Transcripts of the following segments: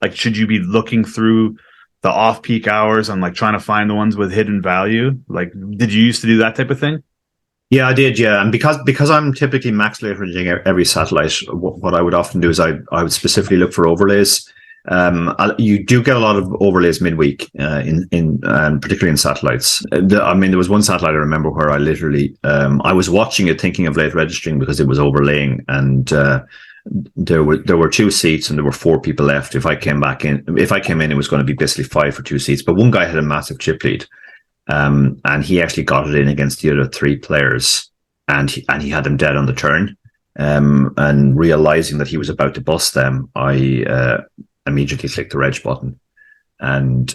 Like, should you be looking through the off-peak hours and like trying to find the ones with hidden value? Like, did you used to do that type of thing? Yeah, I did. Yeah, and because I'm typically max leveraging every satellite, what I would often do is I would specifically look for overlays. You do get a lot of overlays midweek, in particularly in satellites. There was one satellite I remember where I literally I was watching it, thinking of late registering because it was overlaying, and there were 2 seats and there were 4 people left. If I came in, it was going to be basically 5 for 2 seats. But one guy had a massive chip lead. And he actually got it in against the other 3 players, and he had them dead on the turn. And realizing that he was about to bust them, I immediately clicked the reg button, and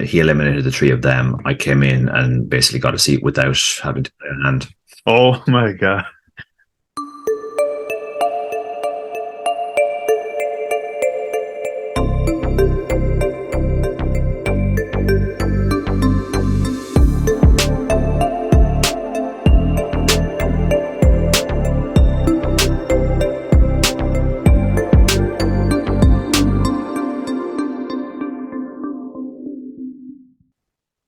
he eliminated the 3 of them. I came in and basically got a seat without having to play a hand. Oh my God.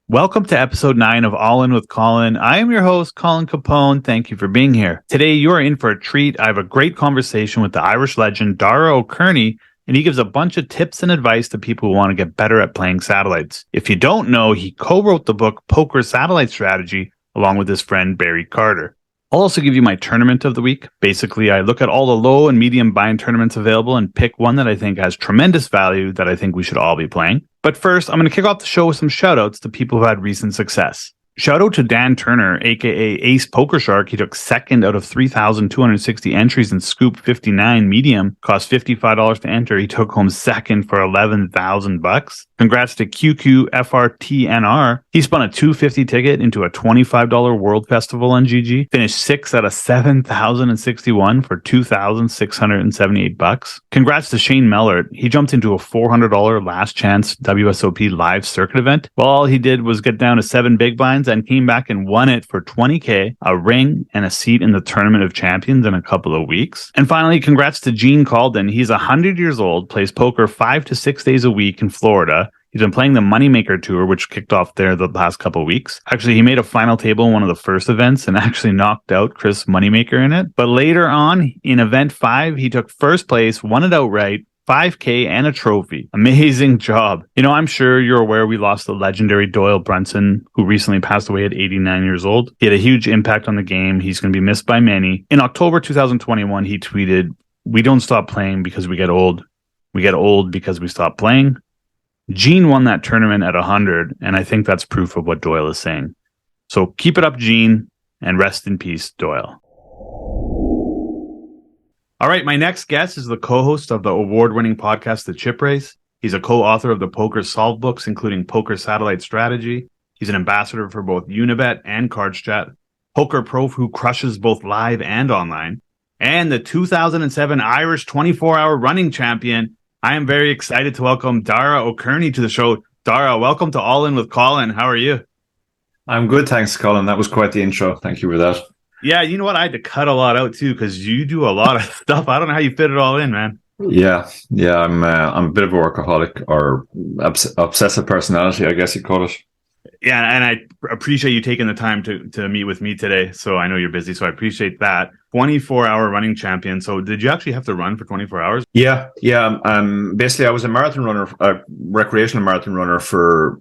Welcome to episode 9 of All In with Colin. I am your host, Colin Capone. Thank you for being here. Today, you are in for a treat. I have a great conversation with the Irish legend, Dara O'Kearney, and he gives a bunch of tips and advice to people who want to get better at playing satellites. If you don't know, he co-wrote the book Poker Satellite Strategy along with his friend Barry Carter. I'll also give you my tournament of the week. Basically, I look at all the low and medium bind tournaments available and pick one that I think has tremendous value that I think we should all be playing. But first, I'm going to kick off the show with some shoutouts to people who had recent success. Shout out to Dan Turner, aka Ace Poker Shark. He took second out of 3,260 entries in Scoop 59 medium. Cost $55 to enter. He took home second for $11,000. Congrats to QQFRTNR. He spun a $250 ticket into a $25 World Festival on GG. Finished 6th out of 7,061 for $2,678. Congrats to Shane Mellert. He jumped into a $400 last chance WSOP live circuit event. Well, all he did was get down to 7 big blinds and came back and won it for $20K, a ring, and a seat in the Tournament of Champions in a couple of weeks. And finally, congrats to Gene Calden. He's 100 years old, plays poker 5 to 6 days a week in Florida. He's been playing the Moneymaker Tour, which kicked off there the past couple of weeks. Actually, he made a final table in one of the first events and actually knocked out Chris Moneymaker in it. But later on, in event 5, he took first place, won it outright, $5K and a trophy. Amazing job. You know, I'm sure you're aware we lost the legendary Doyle Brunson, who recently passed away at 89 years old. He had a huge impact on the game. He's going to be missed by many. In October 2021, he tweeted, "We don't stop playing because we get old. We get old because we stop playing." Gene won that tournament at 100, and I think that's proof of what Doyle is saying. So keep it up, Gene, and rest in peace, Doyle. All right, my next guest is the co-host of the award-winning podcast, The Chip Race. He's a co-author of the Poker Solve books, including Poker Satellite Strategy. He's an ambassador for both Unibet and CardStrat, poker pro who crushes both live and online, and the 2007 Irish 24-hour running champion. I am very excited to welcome Dara O'Kearney to the show. Dara, welcome to All In with Colin. How are you? I'm good, thanks, Colin. That was quite the intro. Thank you for that. Yeah, you know what? I had to cut a lot out too because you do a lot of stuff. I don't know how you fit it all in, man. Yeah. I'm a bit of a workaholic or obsessive personality, I guess you call it. Yeah, and I appreciate you taking the time to meet with me today. So I know you're busy, so I appreciate that. 24-hour running champion. So did you actually have to run for 24 hours? Yeah. Basically, I was a marathon runner, a recreational marathon runner for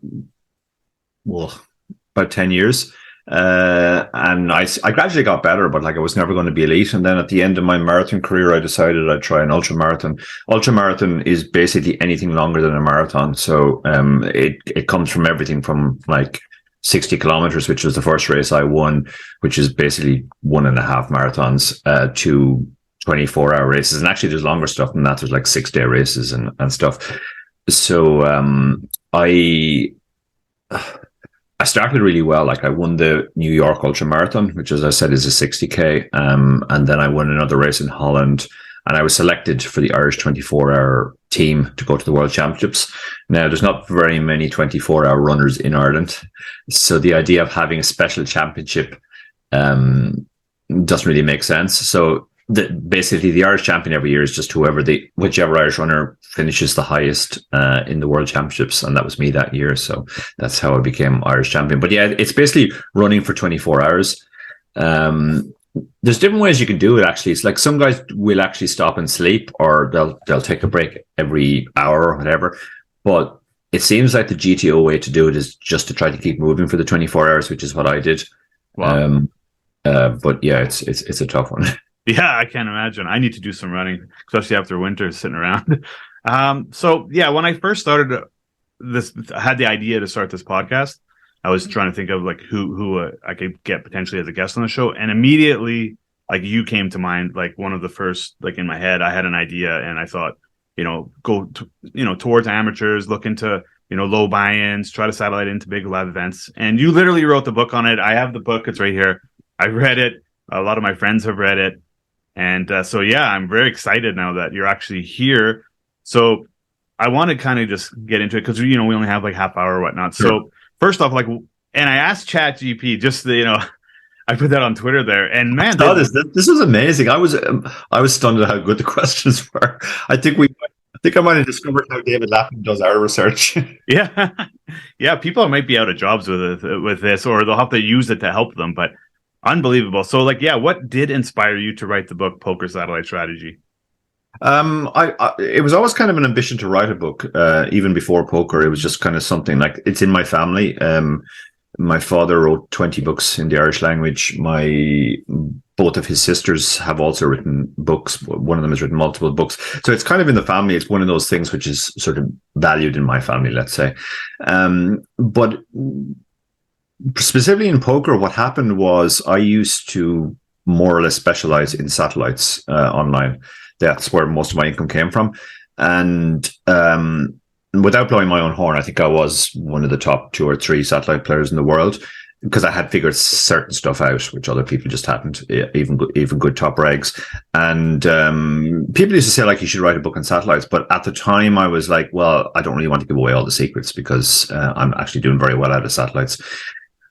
about 10 years. And I gradually got better, but I was never going to be elite. And then at the end of my marathon career, I decided I'd try an ultra marathon. Ultra marathon is basically anything longer than a marathon. So it comes from everything from 60 kilometers, which was the first race I won, which is basically 1.5 marathons, to 24-hour races. And actually, there's longer stuff than that. There's 6-day races and stuff. So I started really well. I won the New York Ultra Marathon, which, as I said, is a 60K. And then I won another race in Holland, and I was selected for the Irish 24-hour team to go to the World Championships. Now, there's not very many 24-hour runners in Ireland, so the idea of having a special championship doesn't really make sense. So basically the Irish champion every year is just whichever Irish runner finishes the highest in the World Championships, and that was me that year. So that's how I became Irish champion. But yeah, it's basically running for 24 hours. There's different ways you can do it. Actually, it's like some guys will actually stop and sleep, or they'll take a break every hour or whatever. But it seems like the GTO way to do it is just to try to keep moving for the 24 hours, which is what I did. Wow. But yeah, it's a tough one. Yeah, I can't imagine. I need to do some running, especially after winter sitting around. So yeah, when I first started this, I had the idea to start this podcast. I was trying to think of like who I could get potentially as a guest on the show, and immediately like you came to mind, like one of the first, like in my head, I had an idea and I thought, go towards amateurs, look into, low buy-ins, try to satellite into big live events. And you literally wrote the book on it. I have the book. It's right here. I read it. A lot of my friends have read it. And so, yeah, I'm very excited now that you're actually here. So I want to kind of just get into it because, we only have like half hour or whatnot. Sure. So first off, and I asked ChatGPT just, I put that on Twitter there, and man, this was amazing. I was stunned at how good the questions were. I think I might have discovered how David Lapham does our research. Yeah, yeah. People might be out of jobs with this, or they'll have to use it to help them. But unbelievable. So, what did inspire you to write the book Poker Satellite Strategy? It was always kind of an ambition to write a book, even before poker. It was just kind of something like it's in my family. My father wrote 20 books in the Irish language. Both of his sisters have also written books. One of them has written multiple books. So it's kind of in the family. It's one of those things which is sort of valued in my family, let's say. But specifically in poker, what happened was I used to more or less specialize in satellites online. That's where most of my income came from. And without blowing my own horn, I think I was one of the top 2 or 3 satellite players in the world because I had figured certain stuff out, which other people just hadn't, even good top regs. And people used to say, you should write a book on satellites. But at the time, I was like, well, I don't really want to give away all the secrets because I'm actually doing very well out of satellites.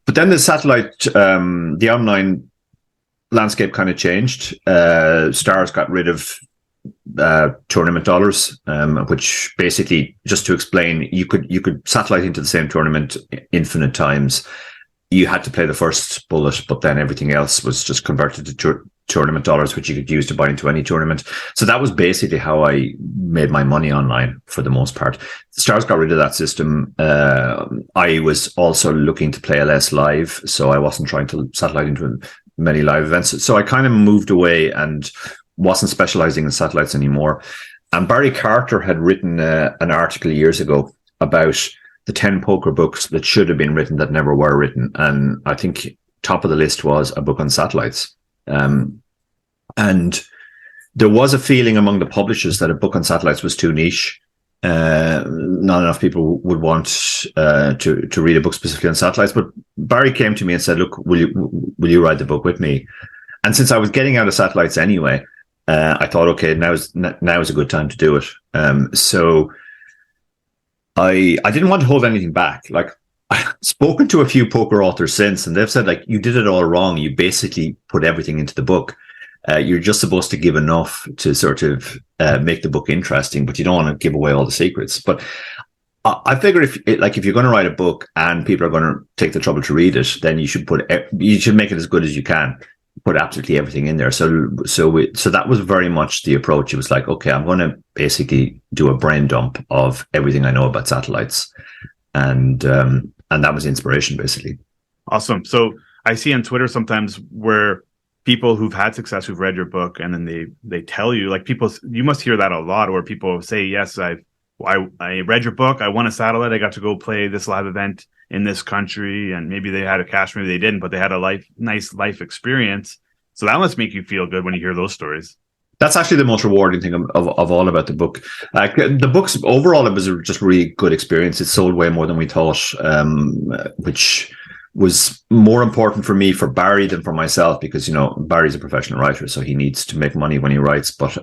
But then the the online landscape kind of changed. Stars got rid of tournament dollars, which basically, just to explain, you could satellite into the same tournament infinite times. You had to play the first bullet, but then everything else was just converted to tournament dollars, which you could use to buy into any tournament. So that was basically how I made my money online for the most part. The Stars got rid of that system. I was also looking to play less live, so I wasn't trying to satellite into many live events. So I kind of moved away and wasn't specializing in satellites anymore. And Barry Carter had written an article years ago about the 10 poker books that should have been written that never were written. And I think top of the list was a book on satellites. And there was a feeling among the publishers that a book on satellites was too niche. Not enough people would want to read a book specifically on satellites. But Barry came to me and said, look, will you write the book with me? And since I was getting out of satellites anyway, I thought, okay, now is a good time to do it. So I didn't want to hold anything back. I've spoken to a few poker authors since, and they've said, you did it all wrong. You basically put everything into the book. You're just supposed to give enough to sort of make the book interesting, but you don't want to give away all the secrets. But I figure if you're going to write a book and people are going to take the trouble to read it, then you should make it as good as you can. Put absolutely everything in there. So that was very much the approach. It was like, okay, I'm going to basically do a brain dump of everything I know about satellites, and that was inspiration, basically. Awesome. So I see on Twitter sometimes where people who've had success, who've read your book, and then they tell you, you must hear that a lot, where people say, yes, I read your book, I won a satellite, I got to go play this live event in this country, and maybe they had a cash, maybe they didn't, but they had a nice life experience. So that must make you feel good when you hear those stories. That's actually the most rewarding thing of all about the book. The book's overall, it was just a really good experience. It sold way more than we thought, which was more important for me, for Barry, than for myself, because Barry's a professional writer, so he needs to make money when he writes. But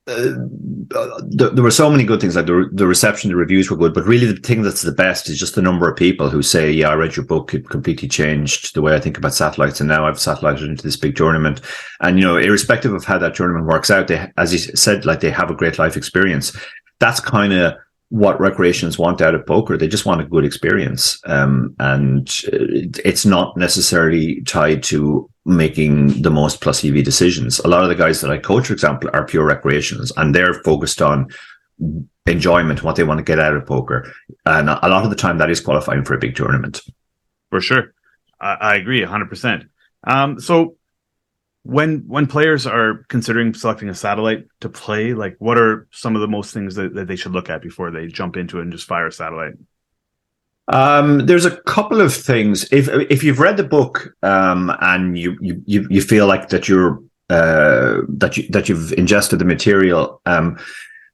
there were so many good things, like the reception, the reviews were good, but really the thing that's the best is just the number of people who say, yeah, I read your book, it completely changed the way I think about satellites, and now I've satellited into this big tournament. And, irrespective of how that tournament works out, they, as you said, like, they have a great life experience. That's kind of what recreations want out of poker. They just want a good experience. And it's not necessarily tied to making the most plus EV decisions. A lot of the guys that I coach, for example, are pure recreations, and they're focused on enjoyment, what they want to get out of poker. And a lot of the time that is qualifying for a big tournament. For sure. I agree 100%. So when players are considering selecting a satellite to play, like, what are some of the most things that they should look at before they jump into it and just fire a satellite? There's a couple of things. If you've read the book, and you feel like that that you've ingested the material,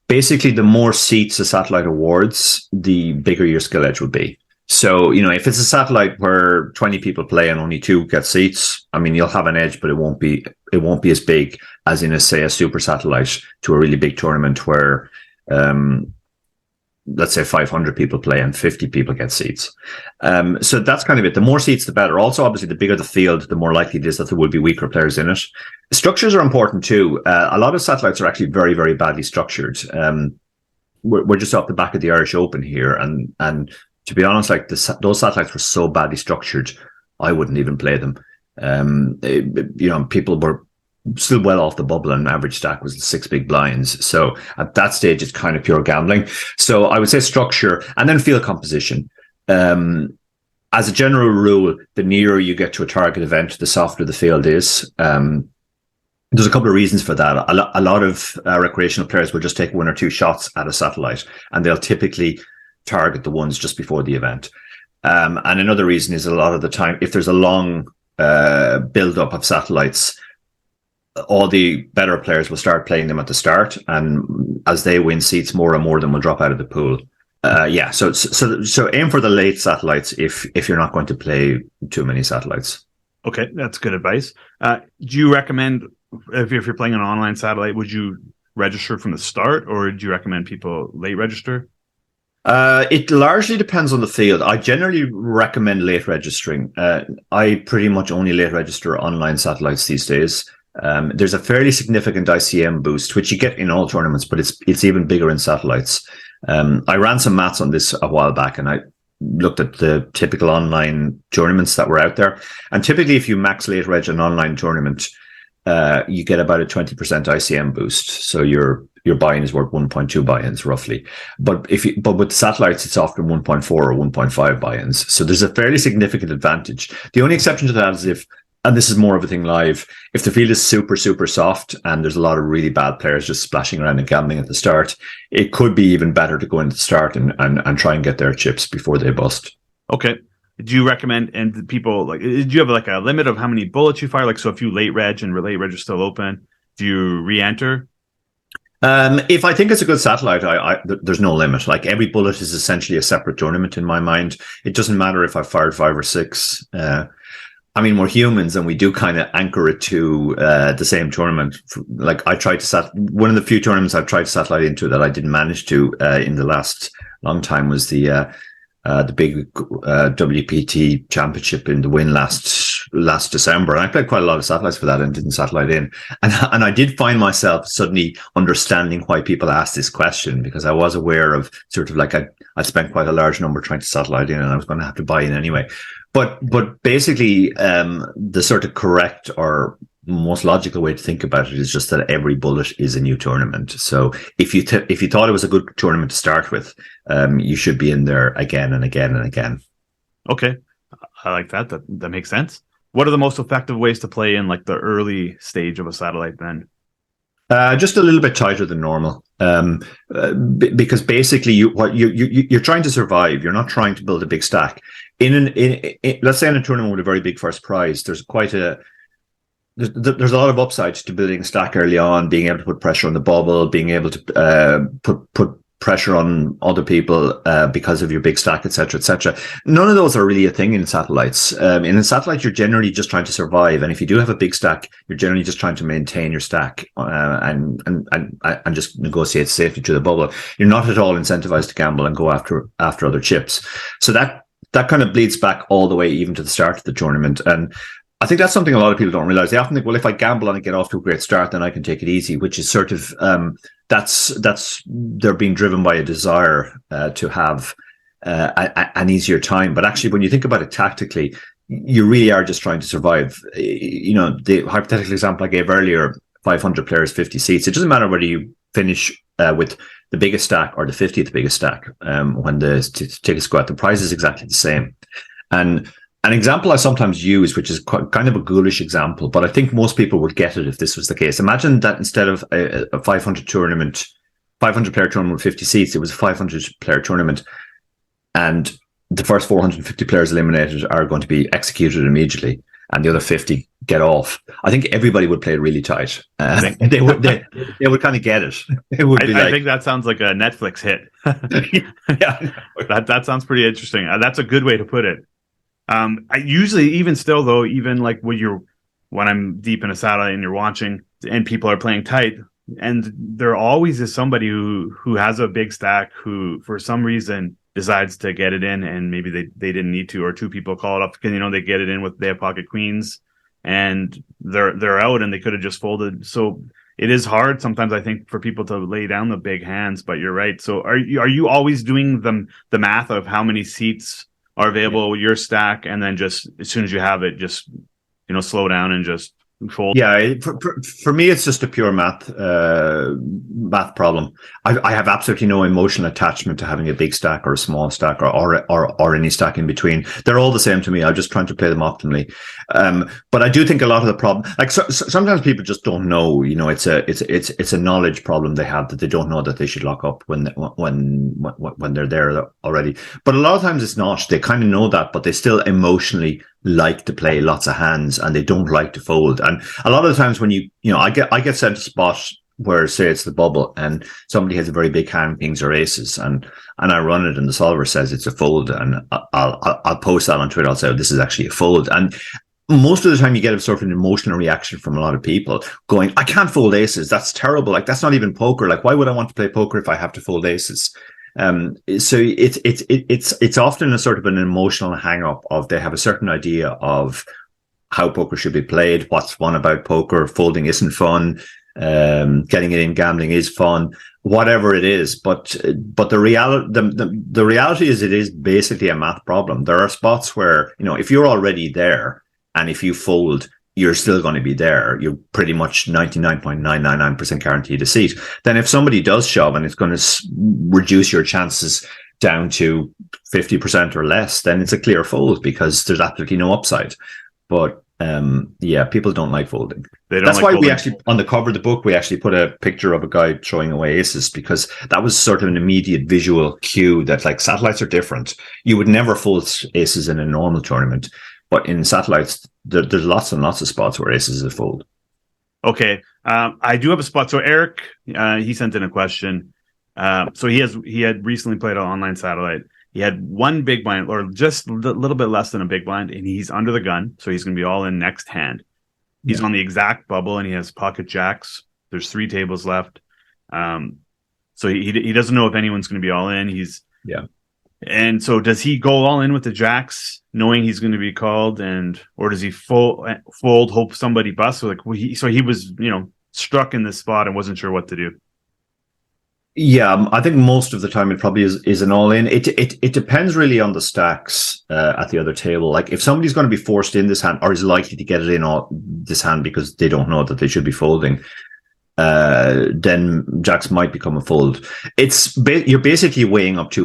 basically the more seats a satellite awards, the bigger your skill edge will be. So, if it's a satellite where 20 people play and only 2 get seats, I mean, you'll have an edge, but it won't be as big as in a super satellite to a really big tournament where, let's say 500 people play and 50 people get seats. So that's kind of it. The more seats, the better. Also, obviously, the bigger the field, the more likely it is that there will be weaker players in it. Structures are important too. A lot of satellites are actually very, very badly structured. We're just off the back of the Irish Open here. And to be honest, like, those satellites were so badly structured, I wouldn't even play them. People were still well off the bubble, and average stack was 6 big blinds. So at that stage, it's kind of pure gambling. So I would say structure, and then field composition. As a general rule, the nearer you get to a target event, the softer the field is. There's a couple of reasons for that. A lot of recreational players will just take 1 or 2 shots at a satellite, and they'll typically target the ones just before the event. And another reason is, a lot of the time, if there's a long build-up of satellites, all the better players will start playing them at the start, and as they win seats, more and more of them will drop out of the pool. So aim for the late satellites if you're not going to play too many satellites. Okay, that's good advice. Do you recommend, if you're playing an online satellite, would you register from the start, or do you recommend people late register? It largely depends on the field. I generally recommend late registering. I pretty much only late register online satellites these days. There's a fairly significant ICM boost, which you get in all tournaments, but it's even bigger in satellites. I ran some maths on this a while back, and I looked at the typical online tournaments that were out there. And typically, if you max late reg an online tournament, you get about a 20% ICM boost. So your buy-in is worth 1.2 buy-ins roughly. But with satellites, it's often 1.4 or 1.5 buy-ins. So there's a fairly significant advantage. The only exception to that is and this is more of a thing live, if the field is super, super soft and there's a lot of really bad players just splashing around and gambling at the start, it could be even better to go into the start and try and get their chips before they bust. Okay. Do you recommend, and people, like, do you have like a limit of how many bullets you fire? Like, so if you late reg and late reg is still open, do you re-enter? If I think it's a good satellite, there's no limit. Like, every bullet is essentially a separate tournament in my mind. It doesn't matter if I fired 5 or 6. I mean, we're humans, and we do kind of anchor it to the same tournament. Like, I tried to one of the few tournaments I've tried to satellite into that I didn't manage to in the last long time was the big WPT championship in the win last December. And I played quite a lot of satellites for that and didn't satellite in. And I did find myself suddenly understanding why people asked this question, because I was aware of sort of like I'd spent quite a large number trying to satellite in, and I was going to have to buy in anyway. But basically, the sort of correct or most logical way to think about it is just that every bullet is a new tournament. So if you thought it was a good tournament to start with, you should be in there again and again and again. Okay, I like that. That makes sense. What are the most effective ways to play in like the early stage of a satellite then? Just a little bit tighter than normal, because basically you're trying to survive. You're not trying to build a big stack. Let's say in a tournament with a very big first prize, there's a lot of upside to building a stack early on, being able to put pressure on the bubble, being able to put pressure on other people because of your big stack, etc., etc. None of those are really a thing in satellites. In a satellite, you're generally just trying to survive, and if you do have a big stack, you're generally just trying to maintain your stack and just negotiate safety through the bubble. You're not at all incentivized to gamble and go after other chips. So that kind of bleeds back all the way even to the start of the tournament. And I think that's something a lot of people don't realize. They often think, well, if I gamble and I get off to a great start, then I can take it easy, which is sort of that's they're being driven by a desire to have an easier time. But actually, when you think about it tactically, you really are just trying to survive. The hypothetical example I gave earlier, 500 players, 50 seats. It doesn't matter whether you finish with the biggest stack or the 50th biggest stack. When the tickets go out, the prize is exactly the same. And an example I sometimes use, which is kind of a ghoulish example, but I think most people would get it if this was the case. Imagine that instead of a 500 player tournament with 50 seats, it was a 500 player tournament, and the first 450 players eliminated are going to be executed immediately, and the other 50 get off. I think everybody would play it really tight. They would kind of get it. It would be I think that sounds like a Netflix hit. Yeah, that sounds pretty interesting. That's a good way to put it. I usually, even still though, even like when I'm deep in a satellite and you're watching and people are playing tight, and there always is somebody who has a big stack who for some reason decides to get it in, and maybe they didn't need to, or two people call it up because they get it in they have pocket queens and they're out and they could have just folded. So it is hard sometimes, I think, for people to lay down the big hands. But you're right. So are you always doing the math of how many seats are available with your stack, and then just as soon as you have it, just slow down and just fold? Yeah, for me, it's just a pure math problem. I have absolutely no emotional attachment to having a big stack or a small stack or any stack in between. They're all the same to me. I'm just trying to play them optimally. But I do think a lot of the problem, like sometimes people just don't know. It's a knowledge problem they have, that they don't know that they should lock up when they're there already. But a lot of times it's not. They kind of know that, but they still emotionally like to play lots of hands, and they don't like to fold. And a lot of the times when I get sent a spot where, say, it's the bubble and somebody has a very big hand, kings or aces, and I run it and the solver says it's a fold, and I'll post that on Twitter. I'll say, oh, this is actually a fold. And most of the time you get a sort of an emotional reaction from a lot of people going, I can't fold aces. That's terrible. Like, that's not even poker. Like, why would I want to play poker if I have to fold aces? So it's often a sort of an emotional hang up of they have a certain idea of how poker should be played, what's fun about poker, folding isn't fun, getting it in gambling is fun, whatever it is. But the reality is it is basically a math problem. There are spots where, if you're already there and if you fold, you're still going to be there. You're pretty much 99.999% guaranteed a seat. Then if somebody does shove and it's going to reduce your chances down to 50% or less, then it's a clear fold because there's absolutely no upside. But people don't like folding. That's why we actually, on the cover of the book, we actually put a picture of a guy throwing away aces, because that was sort of an immediate visual cue that, like, satellites are different. You would never fold aces in a normal tournament. But in satellites, there's lots and lots of spots where aces are fold. Okay. I do have a spot. So Eric, he sent in a question. So he had recently played an online satellite. He had one big blind, or just a little bit less than a big blind, and he's under the gun. So he's going to be all in next hand. He's on the exact bubble, and he has pocket jacks. There's 3 tables left. So he doesn't know if anyone's going to be all in. And so does he go all in with the jacks, knowing he's going to be called, or does he fold, hope somebody busts? So he was, struck in this spot and wasn't sure what to do. Yeah, I think most of the time it probably is an all in. It depends really on the stacks at the other table. Like, if somebody's going to be forced in this hand, or is likely to get it in this hand because they don't know that they should be folding, then jacks might become a fold. You're basically weighing up two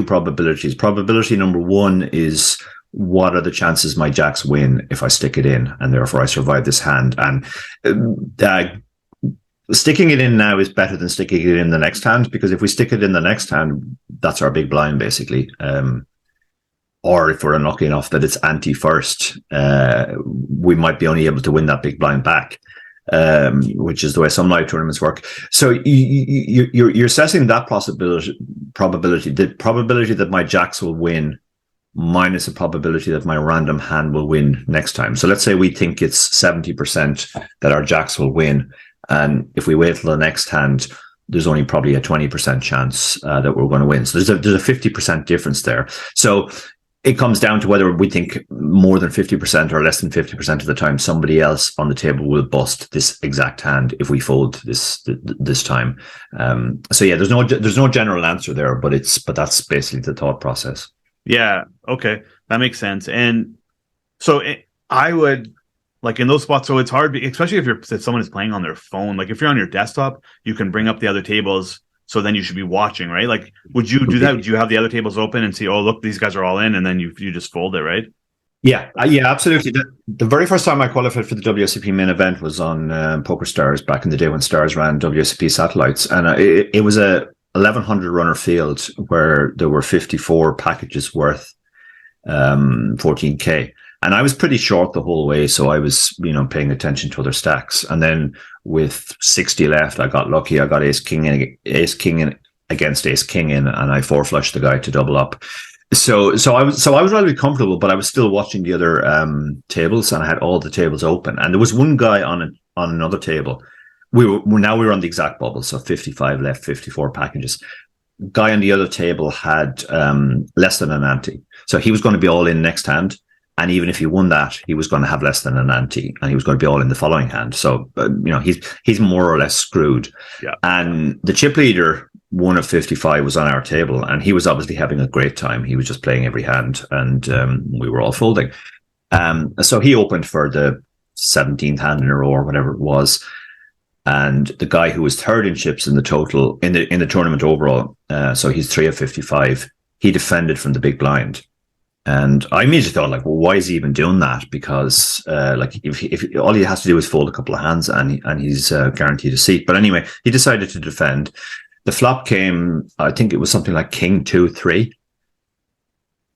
probabilities. Probability number 1 is, what are the chances my jacks win if I stick it in, and therefore I survive this hand? And sticking it in now is better than sticking it in the next hand, because if we stick it in the next hand, that's our big blind basically. Or if we're unlucky enough that it's ante first, we might be only able to win that big blind back. which is the way some live tournaments work. So you're assessing that probability, the probability that my jacks will win minus the probability that my random hand will win next time. So let's say we think it's 70% that our jacks will win. And if we wait till the next hand, there's only probably a 20% chance that we're going to win. So there's a 50% difference there. So it comes down to whether we think more than 50% or less than 50% of the time somebody else on the table will bust this exact hand if we fold this time. So yeah, there's no general answer there, but that's basically the thought process. Yeah. Okay. That makes sense. And so I would, like, in those spots, so it's hard, especially if someone is playing on their phone. Like if you're on your desktop, you can bring up the other tables. So then you should be watching, right? Like, would you do that? Would you have the other tables open and see, oh, look, these guys are all in, and then you just fold it, right? Yeah, absolutely. The very first time I qualified for the WSOP main event was on PokerStars back in the day when Stars ran WSOP satellites, and it was a 1,100 runner field where there were 54 packages worth 14K. And I was pretty short the whole way, so I was, paying attention to other stacks. And then with 60 left, I got lucky. I got ace king in against ace king in, and I four flushed the guy to double up. So I was relatively comfortable, but I was still watching the other tables, and I had all the tables open. And there was one guy on another table. We were on the exact bubble, so 55 left, 54 packages. Guy on the other table had less than an ante, so he was going to be all in next hand. And even if he won that, he was going to have less than an ante, and he was going to be all in the following hand. So, he's more or less screwed. Yeah. And the chip leader, one of 55, was on our table, and he was obviously having a great time. He was just playing every hand, and we were all folding. So he opened for the 17th hand in a row or whatever it was. And the guy who was third in chips in the total in the tournament overall, so he's 3 of 55. He defended from the big blind. And I immediately thought, like, well, why is he even doing that? Because, if all he has to do is fold a couple of hands and he's guaranteed a seat. But anyway, he decided to defend. The flop came, I think it was something like king 2-3,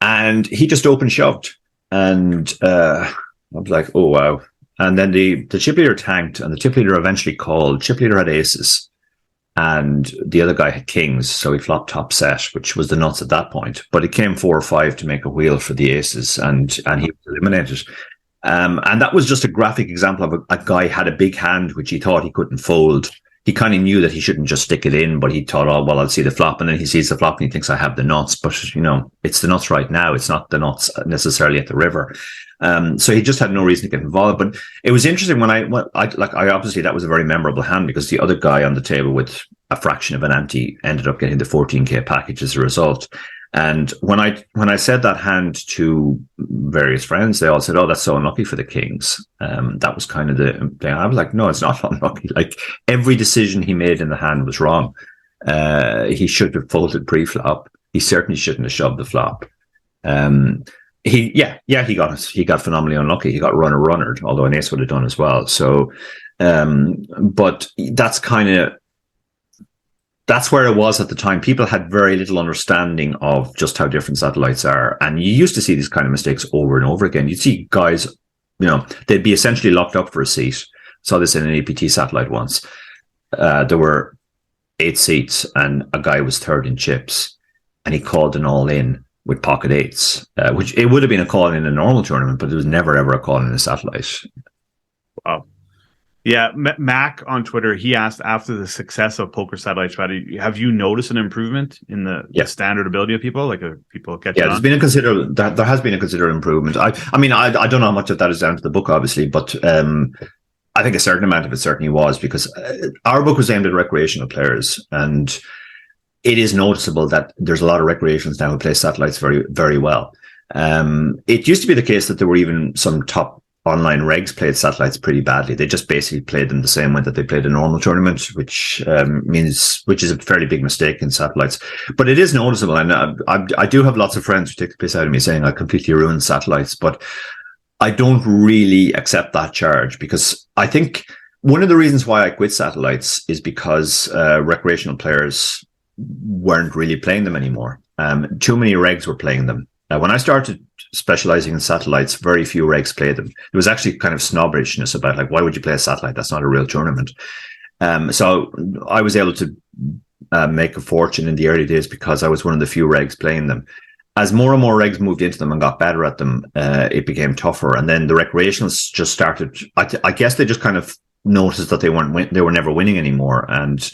and he just open shoved. And I was like, oh wow. And then the chip leader tanked, and the chip leader eventually called. Chip leader had aces, and the other guy had kings, so he flopped top set, which was the nuts at that point. But it came 4 or 5 to make a wheel for the aces, and he was eliminated. And that was just a graphic example of a guy had a big hand which he thought he couldn't fold. He kind of knew that he shouldn't just stick it in, but he thought, oh, well, I'll see the flop. And then he sees the flop and he thinks, I have the nuts. But, it's the nuts right now. It's not the nuts necessarily at the river. So he just had no reason to get involved. But it was interesting when I obviously that was a very memorable hand, because the other guy on the table with a fraction of an ante ended up getting the 14K package as a result. And when I said that hand to various friends, they all said, oh, that's so unlucky for the kings. That was kind of the thing. I was like, no, it's not unlucky. Like, every decision he made in the hand was wrong. He should have folded pre-flop. He certainly shouldn't have shoved the flop. He got phenomenally unlucky. He got runnered, although an ace would have done as well. So, but that's where it was at the time. People had very little understanding of just how different satellites are. And you used to see these kind of mistakes over and over again. You'd see guys, they'd be essentially locked up for a seat. Saw this in an APT satellite once. There were 8 seats and a guy was third in chips, and he called an all in with pocket eights, which it would have been a call in a normal tournament, but it was never ever a call in a satellite. Wow. Yeah, Mac on Twitter, he asked, after the success of poker satellite strategy, have you noticed an improvement in the standard ability of people? Like, people catch on? There has been a considerable improvement. I don't know how much of that is down to the book, obviously, but I think a certain amount of it certainly was, because our book was aimed at recreational players, and it is noticeable that there's a lot of recreations now who play satellites very, very well. It used to be the case that there were even some top online regs played satellites pretty badly. They just basically played them the same way that they played a normal tournament, which is a fairly big mistake in satellites. But it is noticeable, and I do have lots of friends who take the piss out of me saying I completely ruined satellites, but I don't really accept that charge, because I think one of the reasons why I quit satellites is because recreational players weren't really playing them anymore. Too many regs were playing them. When I started specializing in satellites, very few regs played them. There was actually kind of snobbishness about like, why would you play a satellite? That's not a real tournament. So I was able to make a fortune in the early days because I was one of the few regs playing them. As more and more regs moved into them and got better at them, it became tougher. And then the recreationals just started. I guess they just kind of noticed that they were never winning anymore. And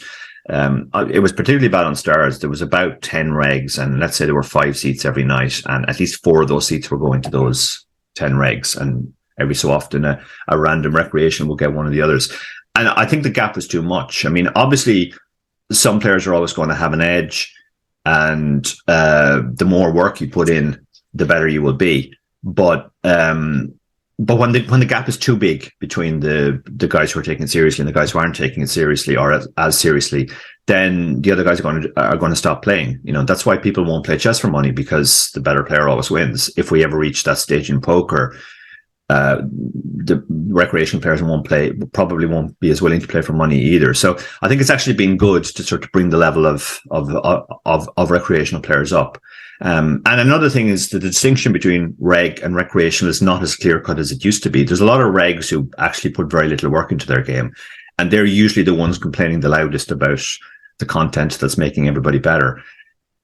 it was particularly bad on Stars. There was about 10 regs, and let's say there were 5 seats every night, and at least 4 of those seats were going to those 10 regs. And every so often, a random recreation will get one of the others. And I think the gap was too much. I mean, obviously, some players are always going to have an edge, and the more work you put in, the better you will be. But when the gap is too big between the guys who are taking it seriously and the guys who aren't taking it seriously or as seriously, then the other guys are going to stop playing. You know, that's why people won't play chess for money, because the better player always wins. If we ever reach that stage in poker, the recreational players probably won't be as willing to play for money either. So I think it's actually been good to sort of bring the level of recreational players up. And another thing is the distinction between reg and recreational is not as clear cut as it used to be. There's a lot of regs who actually put very little work into their game, and they're usually the ones complaining the loudest about the content that's making everybody better.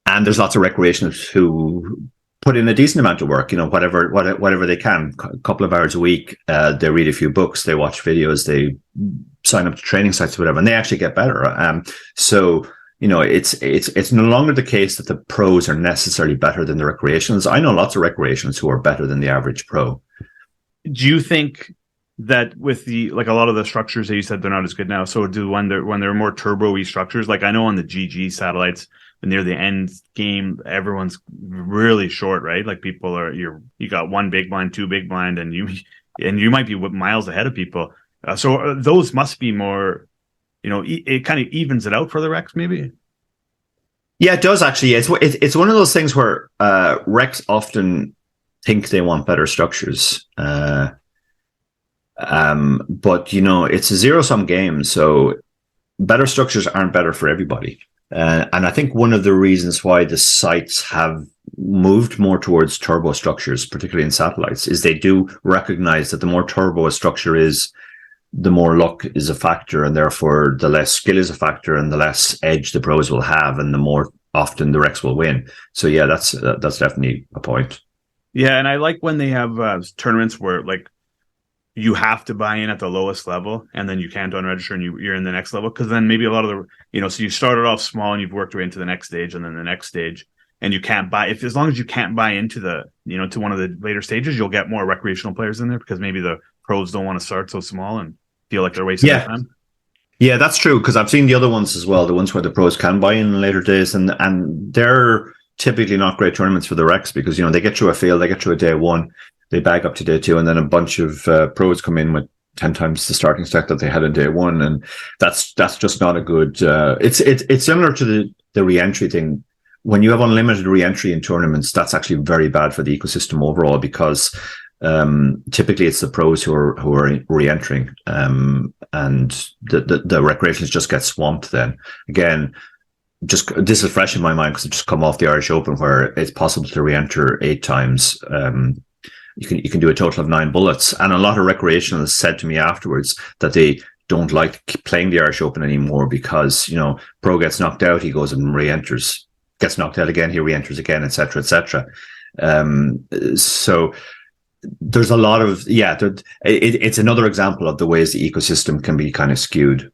And there's lots of recreationals who put in a decent amount of work, you know, whatever they can, a couple of hours a week. They read a few books, they watch videos, they sign up to training sites, whatever, and they actually get better. So, you know, it's no longer the case that the pros are necessarily better than the recreationals. I know lots of recreationals who are better than the average pro. Do you think that with a lot of the structures that you said they're not as good now, so when they're more turbo-y structures, like I know on the GG satellites, near the end game, everyone's really short, right? Like people you got 1 big blind, 2 big blind, and you might be miles ahead of people. So those must be more, you know, it kind of evens it out for the Recs, maybe. Yeah, it does actually. It's one of those things where Recs often think they want better structures, but you know, it's a zero-sum game, so better structures aren't better for everybody. And I think one of the reasons why the sites have moved more towards turbo structures, particularly in satellites, is they do recognize that the more turbo a structure is, the more luck is a factor, and therefore the less skill is a factor, and the less edge the pros will have, and the more often the Recs will win. So yeah, that's definitely a point. Yeah, and I like when they have tournaments where like you have to buy in at the lowest level, and then you can't unregister, and you're in the next level, because then maybe a lot of the, you know, so you started off small and you've worked your way into the next stage, and then the next stage, and you can't buy, as long as you can't buy into to one of the later stages, you'll get more recreational players in there, because maybe the pros don't want to start so small and feel like they're wasting their time. Yeah, that's true, because I've seen the other ones as well, the ones where the pros can buy in later days, and they're typically not great tournaments for the Recs, because, you know, they get through a field, they get through a day 1, they bag up to day 2, and then a bunch of pros come in with 10 times the starting stack that they had in day 1, and that's just not a good. It's similar to the re-entry thing. When you have unlimited re-entry in tournaments, that's actually very bad for the ecosystem overall, because typically it's the pros who are re-entering, and the recreations just get swamped. Then again, this is fresh in my mind because it just come off the Irish Open, where it's possible to re-enter 8 times. You can do a total of 9 bullets, and a lot of recreationalists said to me afterwards that they don't like playing the Irish Open anymore, because, you know, pro gets knocked out, he goes and re-enters, gets knocked out again, he re-enters again, etc., etc. So there's a lot of it's another example of the ways the ecosystem can be kind of skewed.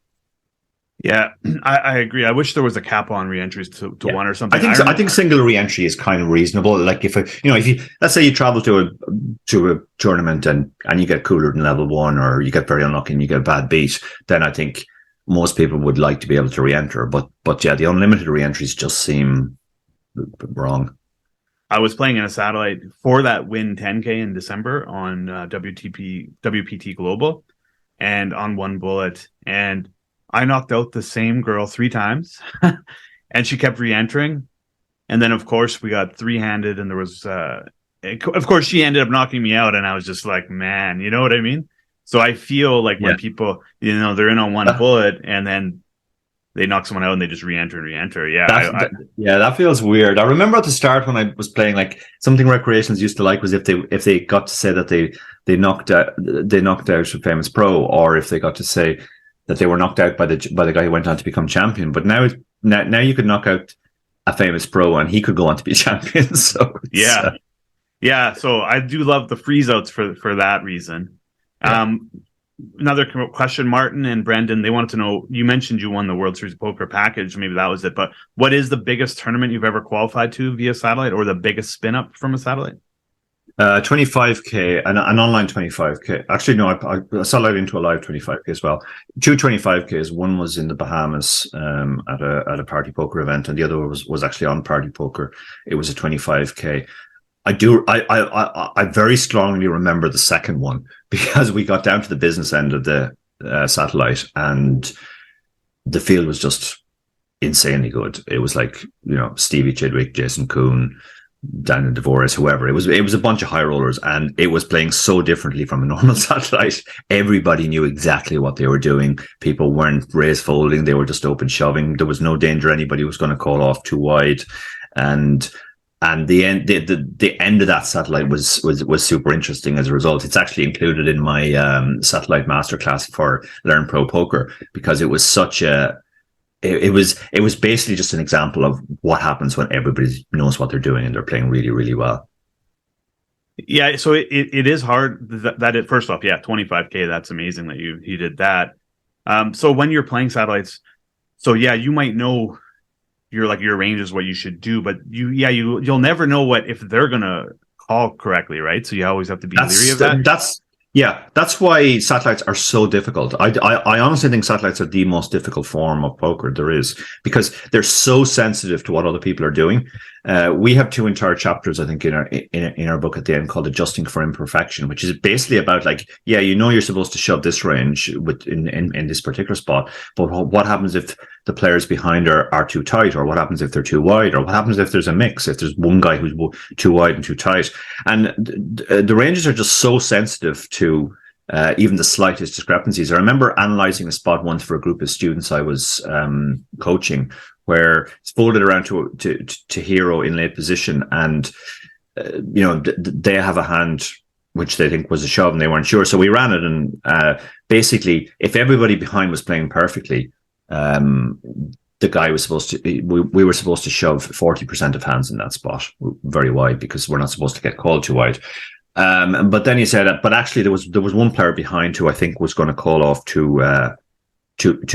Yeah, I agree. I wish there was a cap on re-entries to 1 or something. I think single re-entry is kind of reasonable. Like if you let's say you travel to a tournament and you get cooler than level 1, or you get very unlucky and you get a bad beat, then I think most people would like to be able to re-enter. But yeah, the unlimited re-entries just seem wrong. I was playing in a satellite for that Win 10K in December on WPT Global, and on 1 bullet, and I knocked out the same girl 3 times, and she kept re-entering. And then, of course, we got 3-handed, and there was, of course, she ended up knocking me out, and I was just like, man, you know what I mean? So I feel like when people, you know, they're in on 1 bullet, and then they knock someone out and they just re-enter and re-enter. Yeah, that feels weird. I remember at the start when I was playing, like something recreationals used to like was if they got to say that they knocked out a famous pro, or if they got to say that they were knocked out by the guy who went on to become champion. But now you could knock out a famous pro and he could go on to be champion. So yeah. So I do love the freeze outs for that reason. Yeah. Another question, Martin and Brendan, they wanted to know, you mentioned you won the World Series of Poker package. Maybe that was it, but what is the biggest tournament you've ever qualified to via satellite, or the biggest spin up from a satellite? 25K, an online 25K. Actually, no, I satellite into a live 25K as well. 2 25Ks. One was in the Bahamas at a party poker event, and the other was actually on party poker. It was a 25K. I very strongly remember the second one because we got down to the business end of the satellite and the field was just insanely good. It was like, Stevie Chidwick, Jason Kuhn, Daniel DeVores, whoever. It was a bunch of high rollers, and it was playing so differently from a normal satellite. Everybody knew exactly what they were doing. People weren't raise folding. They were just open shoving. There was no danger anybody was going to call off too wide. And the end of that satellite was super interesting as a result. It's actually included in my satellite masterclass for Learn Pro Poker, because it was such a it was basically just an example of what happens when everybody knows what they're doing and they're playing really, really well. Yeah, so it is hard first off, 25K, that's amazing that you did that. So when you're playing satellites, you might know your range is what you should do, but you'll never know if they're gonna call correctly, right? So you always have to be leery of that. That's why satellites are so difficult. I honestly think satellites are the most difficult form of poker there is, because they're so sensitive to what other people are doing. We have 2 entire chapters, I think, in our book at the end, called Adjusting for Imperfection, which is basically about you're supposed to shove this range in this particular spot, but what happens if the players behind are too tight, or what happens if they're too wide, or what happens if there's a mix, if there's one guy who's too wide and too tight. And the ranges are just so sensitive to even the slightest discrepancies. I remember analyzing a spot once for a group of students I was coaching, where it's folded around to hero in late position, and they have a hand which they think was a shove and they weren't sure. So we ran it, and basically, if everybody behind was playing perfectly, the guy was supposed to, we were supposed to shove 40% of hands in that spot very wide, because we're not supposed to get called too wide. But then he said, but actually there was one player behind who I think was going to call off too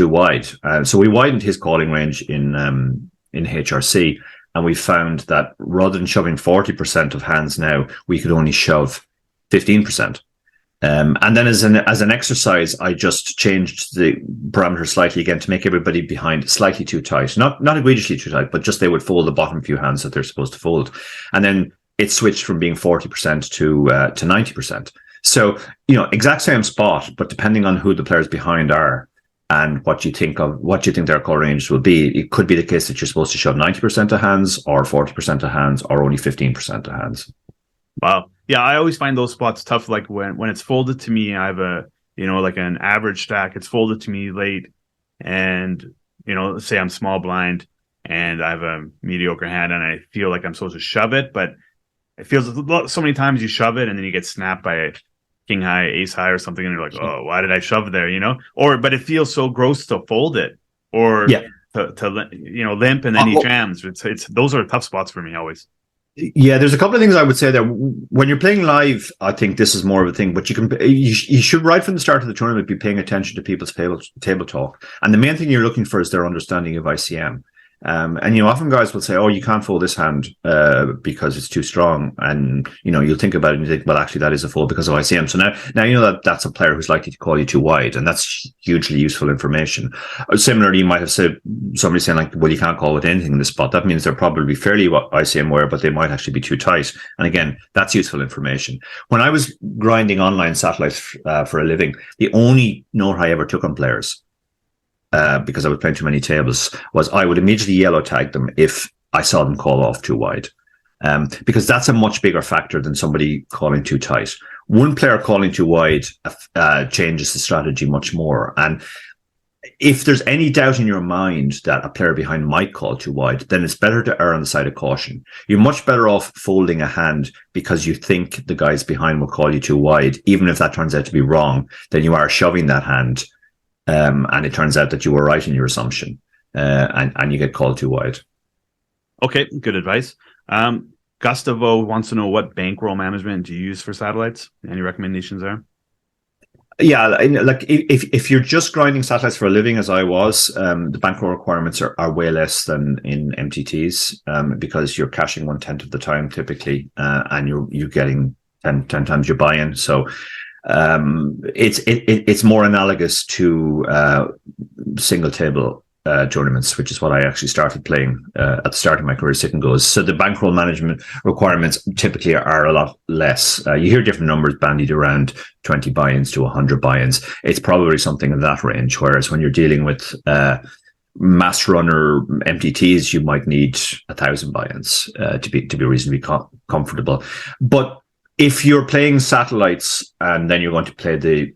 wide. So we widened his calling range in HRC, and we found that rather than shoving 40% of hands now, we could only shove 15%. And then as an exercise, I just changed the parameter slightly again to make everybody behind slightly too tight, not egregiously too tight, but just they would fold the bottom few hands that they're supposed to fold. And then it switched from being 40% to 90%. So, exact same spot, but depending on who the players behind are and what you think their call range will be, it could be the case that you're supposed to shove 90% of hands, or 40% of hands, or only 15% of hands. Wow. Yeah, I always find those spots tough. Like when it's folded to me, I have an average stack. It's folded to me late, and let's say I'm small blind and I have a mediocre hand, and I feel like I'm supposed to shove it, but it feels so many times you shove it and then you get snapped by a king high, ace high, or something, and you're like, oh, why did I shove there? But it feels so gross to fold it, or to limp, and then he jams. It's those are tough spots for me always. Yeah, there's a couple of things I would say there. When you're playing live, I think this is more of a thing, but you should, right from the start of the tournament, be paying attention to people's table talk. And the main thing you're looking for is their understanding of ICM. And often guys will say, oh, you can't fold this hand because it's too strong. And, you'll think about it and you think, well, actually that is a fold because of ICM. So now that's a player who's likely to call you too wide. And that's hugely useful information. Similarly, you might have said, somebody saying like, well, you can't call with anything in this spot. That means they're probably fairly ICM aware, but they might actually be too tight. And again, that's useful information. When I was grinding online satellites for a living, the only note I ever took on players, because I was playing too many tables, was I would immediately yellow tag them if I saw them call off too wide. Because that's a much bigger factor than somebody calling too tight. One player calling too wide changes the strategy much more. And if there's any doubt in your mind that a player behind might call too wide, then it's better to err on the side of caution. You're much better off folding a hand because you think the guys behind will call you too wide, even if that turns out to be wrong, than you are shoving that hand, and it turns out that you were right in your assumption, and you get called too wide. Okay, good advice. Gustavo wants to know, what bankroll management do you use for satellites? Any recommendations there? Yeah, like if you're just grinding satellites for a living, as I was, the bankroll requirements are way less than in MTTs, because you're cashing 1/10 of the time typically, and you're getting 10 times your buy-in. So it's more analogous to single table tournaments, which is what I actually started playing at the start of my career, sit and goes. So the bankroll management requirements typically are a lot less. You hear different numbers bandied around, 20 buy-ins to 100 buy-ins. It's probably something in that range, whereas when you're dealing with mass runner MTTs, you might need 1,000 buy-ins to be reasonably comfortable. But if you're playing satellites and then you're going to play the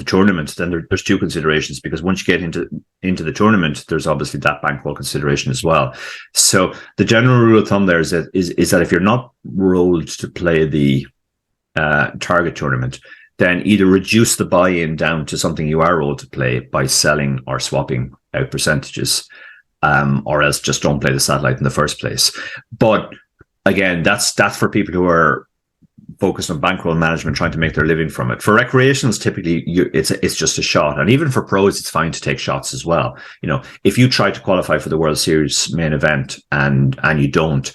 tournament, then there's two considerations, because once you get into the tournament, there's obviously that bankroll consideration as well. So the general rule of thumb there is that if you're not rolled to play the target tournament, then either reduce the buy-in down to something you are rolled to play by selling or swapping out percentages, or else just don't play the satellite in the first place. But again, that's for people who are focused on bankroll management, trying to make their living from it. For recreationals, typically it's just a shot, and even for pros, it's fine to take shots as well. You know, if you try to qualify for the World Series main event and you don't,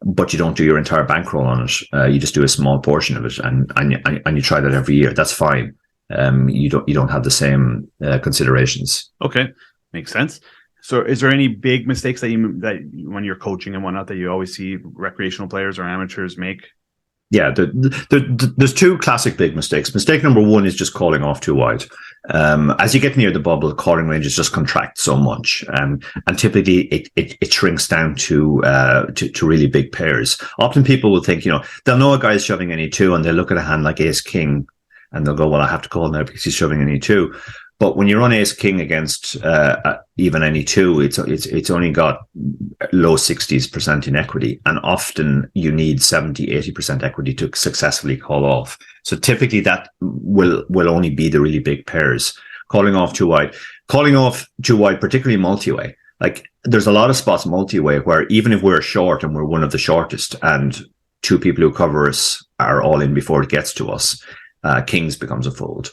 but you don't do your entire bankroll on it, you just do a small portion of it, and you try that every year, that's fine. You don't have the same considerations. Okay, makes sense. So is there any big mistakes that when you're coaching and whatnot that you always see recreational players or amateurs make? Yeah, there's two classic big mistakes. Mistake number one is just calling off too wide. As you get near the bubble, calling ranges just contract so much, and typically it shrinks down to really big pairs. Often people will think, they'll know a guy's shoving any two, and they'll look at a hand like Ace King, and they'll go, "Well, I have to call now because he's shoving any two." But when you run Ace King against even any two, it's only got low 60% in equity, and often you need 70-80% equity to successfully call off. So typically that will only be the really big pairs. Calling off too wide, particularly multi-way. Like, there's a lot of spots multi-way where even if we're short and we're one of the shortest, and two people who cover us are all in before it gets to us, Kings becomes a fold.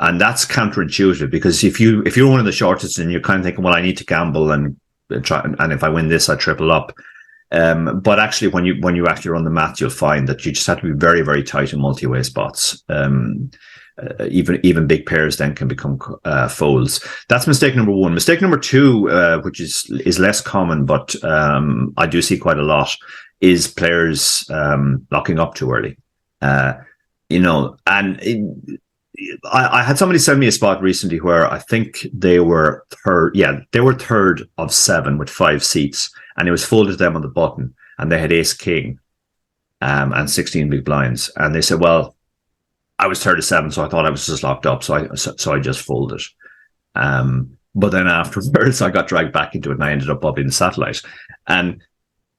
And that's counterintuitive, because if you're one of the shortest and you're kind of thinking, well, I need to gamble and try, and if I win this, I triple up. But actually, when you actually run the math, you'll find that you just have to be very, very tight in multi-way spots. Even big pairs then can become folds. That's mistake number one. Mistake number two, which is less common, but I do see quite a lot, is players locking up too early. I had somebody send me a spot recently where I think they were third. Yeah, they were third of 7 with 5 seats, and it was folded to them on the button, and they had Ace King, and 16 big blinds, and they said, "Well, I was third of 7, so I thought I was just locked up, so I just folded." But then afterwards, I got dragged back into it, and I ended up bubbling the satellite, and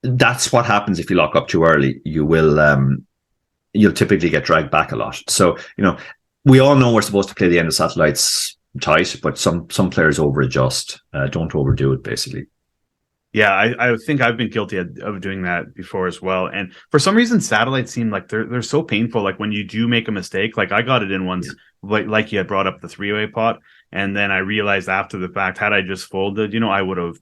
that's what happens if you lock up too early. You'll typically get dragged back a lot. So we all know we're supposed to play the end of satellites tight, but some players over-adjust. Don't overdo it, basically. Yeah, I think I've been guilty of doing that before as well. And for some reason, satellites seem like they're so painful. Like, when you do make a mistake, like I got it in once, like you had brought up the 3-way pot. And then I realized after the fact, had I just folded, I would have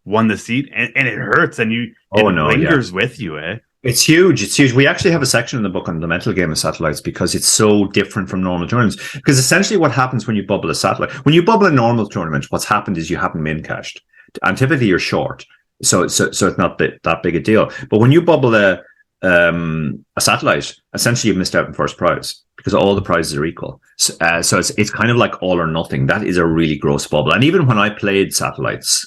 won the seat. And it hurts, and it lingers with you, eh? It's huge. It's huge. We actually have a section in the book on the mental game of satellites, because it's so different from normal tournaments. Because essentially what happens when you bubble a satellite, when you bubble a normal tournament, what's happened is you haven't min cashed. And typically you're short. So it's not that big a deal. But when you bubble a satellite, essentially you've missed out on first prize, because all the prizes are equal. So it's kind of like all or nothing. That is a really gross bubble. And even when I played satellites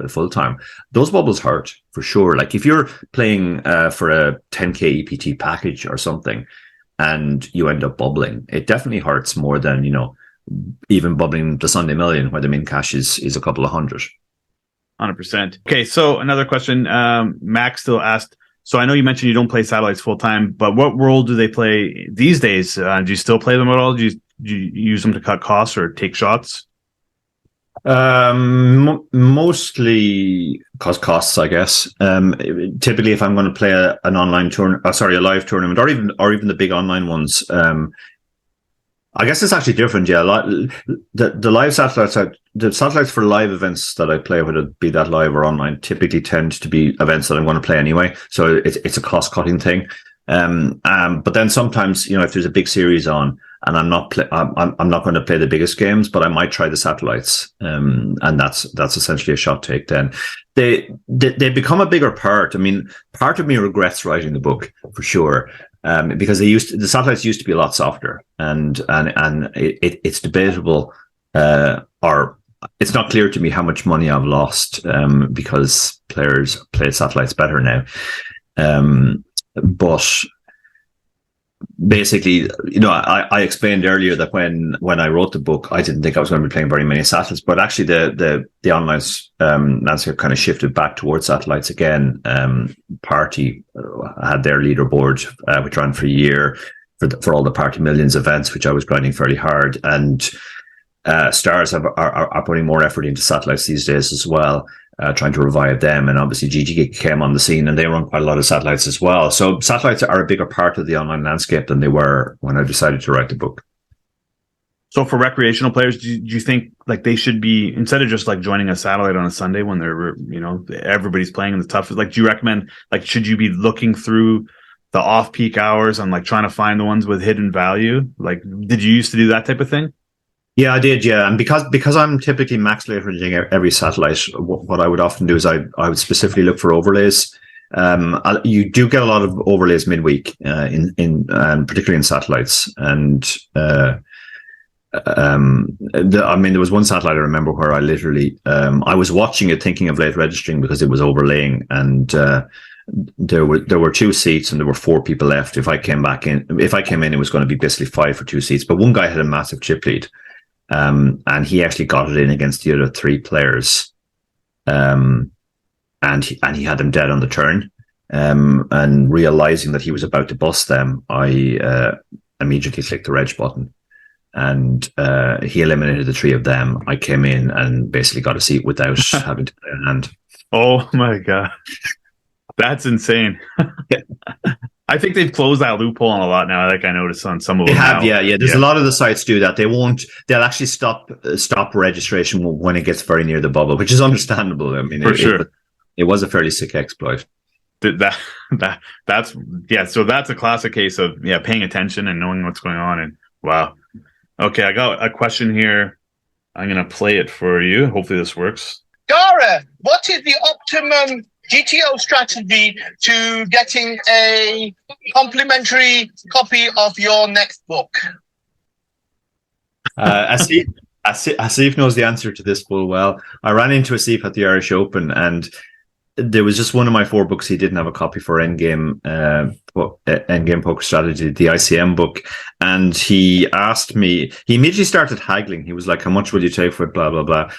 full time, those bubbles hurt for sure. Like, if you're playing for a 10K EPT package or something, and you end up bubbling, it definitely hurts more than even bubbling the Sunday Million, where the min cash is a couple of hundred. 100%. Okay, so another question. Max still asked, so I know you mentioned you don't play satellites full time, but what role do they play these days? Do you still play them at all? Do you use them to cut costs or take shots? Mostly cause costs, I guess. Typically, if I'm going to play an online a live tournament, or even the big online ones, I guess it's actually different. Yeah, the live satellites, the satellites for live events that I play, whether it be that live or online, typically tend to be events that I'm going to play anyway. So it's a cost cutting thing. But then sometimes, if there's a big series on, and I'm not going to play the biggest games, but I might try the satellites. And that's essentially a shot take. Then they become a bigger part. I mean, part of me regrets writing the book for sure. Because the satellites used to be a lot softer, and it's debatable, or it's not clear to me how much money I've lost because players play satellites better now. But basically, I explained earlier that when I wrote the book, I didn't think I was going to be playing very many satellites, but actually the online landscape kind of shifted back towards satellites again. Party had their leaderboard, which ran for a year for all the Party Millions events, which I was grinding fairly hard, and Stars are putting more effort into satellites these days as well. Trying to revive them, and obviously GG came on the scene, and they run quite a lot of satellites as well. So satellites are a bigger part of the online landscape than they were when I decided to write the book. So for recreational players, do you think like they should be, instead of just like joining a satellite on a Sunday when they're everybody's playing in the toughest, like do you recommend, like should you be looking through the off-peak hours and like trying to find the ones with hidden value? Like did you used to do that type of thing? Yeah, I did. Yeah, and because I'm typically max leveraging every satellite, what I would often do is I would specifically look for overlays. You do get a lot of overlays midweek, in particularly in satellites, and there was one satellite I remember where I literally I was watching it, thinking of late registering because it was overlaying, and there were 2 seats and there were 4 people left. If I came in, it was going to be basically 5 for 2 seats. But one guy had a massive chip lead. And he actually got it in against the other 3 players. And he had them dead on the turn. And realizing that he was about to bust them, I immediately clicked the reg button. And he eliminated the 3 of them. I came in and basically got a seat without having to play a hand. Oh my God. That's insane. I think they've closed that loophole on a lot now. Like I noticed on some of them. They have, yeah. There's a lot of the sites do that. They'll actually stop registration when it gets very near the bubble, which is understandable. I mean, for sure, it was a fairly sick exploit. That's So that's a classic case of paying attention and knowing what's going on. And wow. Okay, I got a question here. I'm gonna play it for you. Hopefully this works. Dara, what is the optimum GTO strategy to getting a complimentary copy of your next book? Asif knows the answer to this full well. I ran into Asif at the Irish Open, and there was just one of my 4 books he didn't have a copy for Endgame Poker Strategy, the ICM book, and he asked me. He immediately started haggling. He was like, "How much will you take for it?" Blah blah blah.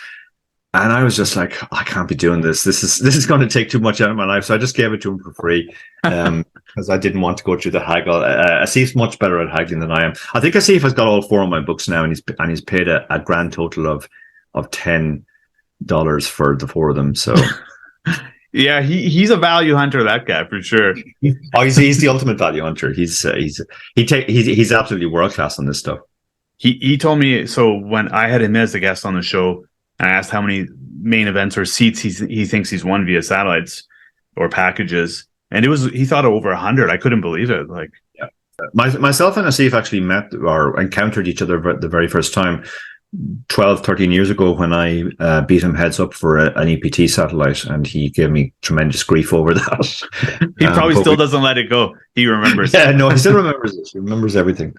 And I was just like, I can't be doing this. This is going to take too much out of my life. So I just gave it to him for free because I didn't want to go through the haggle. Asif's much better at haggling than I am. I think Asif has got all 4 of my books now, and he's paid a grand total of $10 for the 4 of them. So yeah, he's a value hunter. That guy for sure. He's the ultimate value hunter. He's absolutely world class on this stuff. He told me, so when I had him as a guest on the show, I asked how many main events or seats he thinks he's won via satellites or packages, and he thought over 100. I couldn't believe it. Like, yeah. Myself and Asif actually met or encountered each other the very first time 13 years ago when I beat him heads up for an EPT satellite, and he gave me tremendous grief over that. He probably still doesn't let it go. He remembers. Yeah, no, he still remembers it. He remembers everything.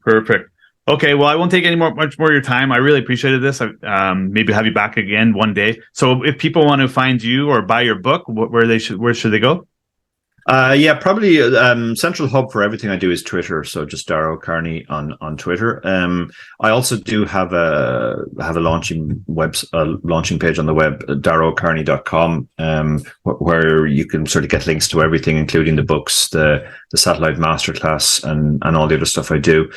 Perfect. Okay, well, I won't take much more of your time. I really appreciated this. Maybe have you back again one day. So if people want to find you or buy your book, where should they go? Yeah, probably central hub for everything I do is Twitter. So just Dara O'Kearney on Twitter. I also do have a launching page on the web, daraokearney.com, where you can sort of get links to everything, including the books, the satellite masterclass, and all the other stuff I do.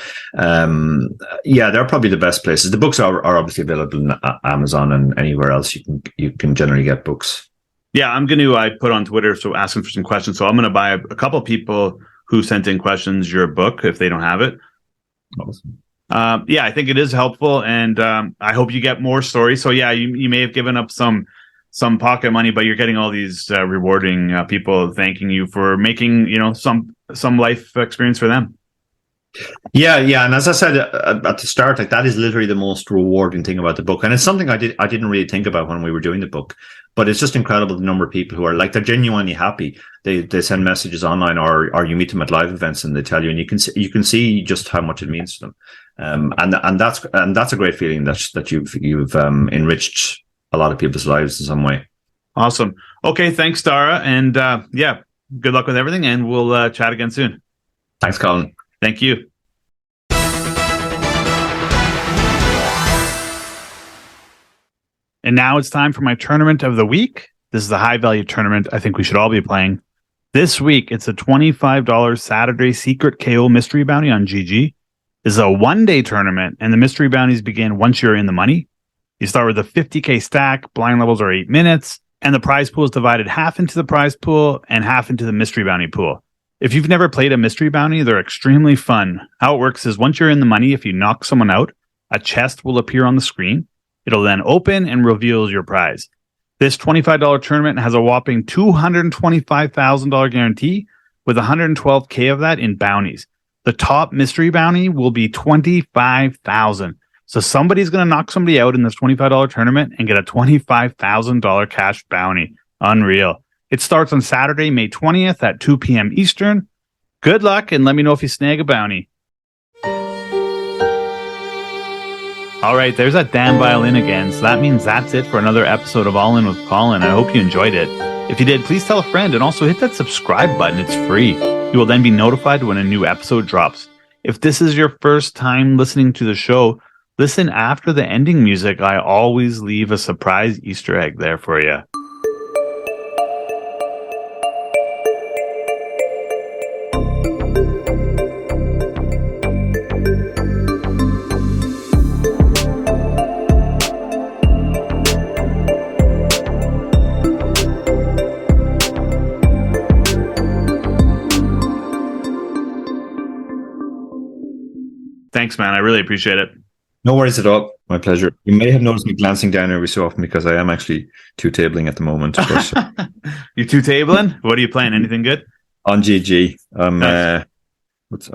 Yeah, they're probably the best places. The books are obviously available on Amazon and anywhere else you can generally get books. Yeah, I put on Twitter, so asking for some questions. So I'm going to buy a couple people who sent in questions your book if they don't have it. Awesome. Yeah, I think it is helpful, and I hope you get more stories. So yeah, you may have given up some pocket money, but you're getting all these rewarding people thanking you for making some life experience for them. Yeah, and as I said at the start, like that is literally the most rewarding thing about the book, and it's something I didn't really think about when we were doing the book, but it's just incredible the number of people who are like they're genuinely happy. They send messages online, or you meet them at live events and they tell you, and you can see just how much it means to them, and that's a great feeling that you've enriched a lot of people's lives in some way. Awesome. Okay, thanks, Dara, and yeah, good luck with everything, and we'll chat again soon. Thanks, Colin. Thank you. And now it's time for my tournament of the week. This is a high value tournament I think we should all be playing. This week, it's a $25 Saturday Secret KO Mystery Bounty on GG. This is a one-day tournament, and the mystery bounties begin once you're in the money. You start with a 50K stack, blind levels are 8 minutes, and the prize pool is divided half into the prize pool and half into the mystery bounty pool. If you've never played a mystery bounty, they're extremely fun. How it works is once you're in the money, if you knock someone out, a chest will appear on the screen. It'll then open and reveal your prize. This $25 tournament has a whopping $225,000 guarantee with $112K of that in bounties. The top mystery bounty will be $25,000. So somebody's going to knock somebody out in this $25 tournament and get a $25,000 cash bounty. Unreal. It starts on Saturday, May 20th at 2 p.m. Eastern. Good luck, and let me know if you snag a bounty. All right, there's that damn violin again, so that means that's it for another episode of All In with Colin. I hope you enjoyed it. If you did, please tell a friend, and also hit that subscribe button. It's free. You will then be notified when a new episode drops. If this is your first time listening to the show, listen after the ending music. I always leave a surprise Easter egg there for you. Thanks, man. I really appreciate it. No worries at all. My pleasure. You may have noticed me glancing down every so often because I am actually two-tabling at the moment. But, you two-tabling? What are you playing? Anything good? On GG. Nice.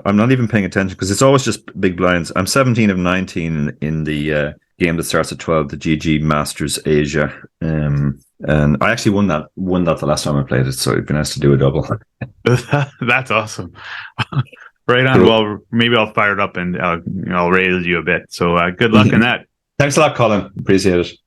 I'm not even paying attention because it's always just big blinds. I'm 17 of 19 in the game that starts at 12, the GG Masters Asia. And I actually won that the last time I played it, so it'd be nice to do a double. That's awesome. Right on. Cool. Well, maybe I'll fire it up and I'll raise you a bit. So good luck in that. Thanks a lot, Colin. Appreciate it.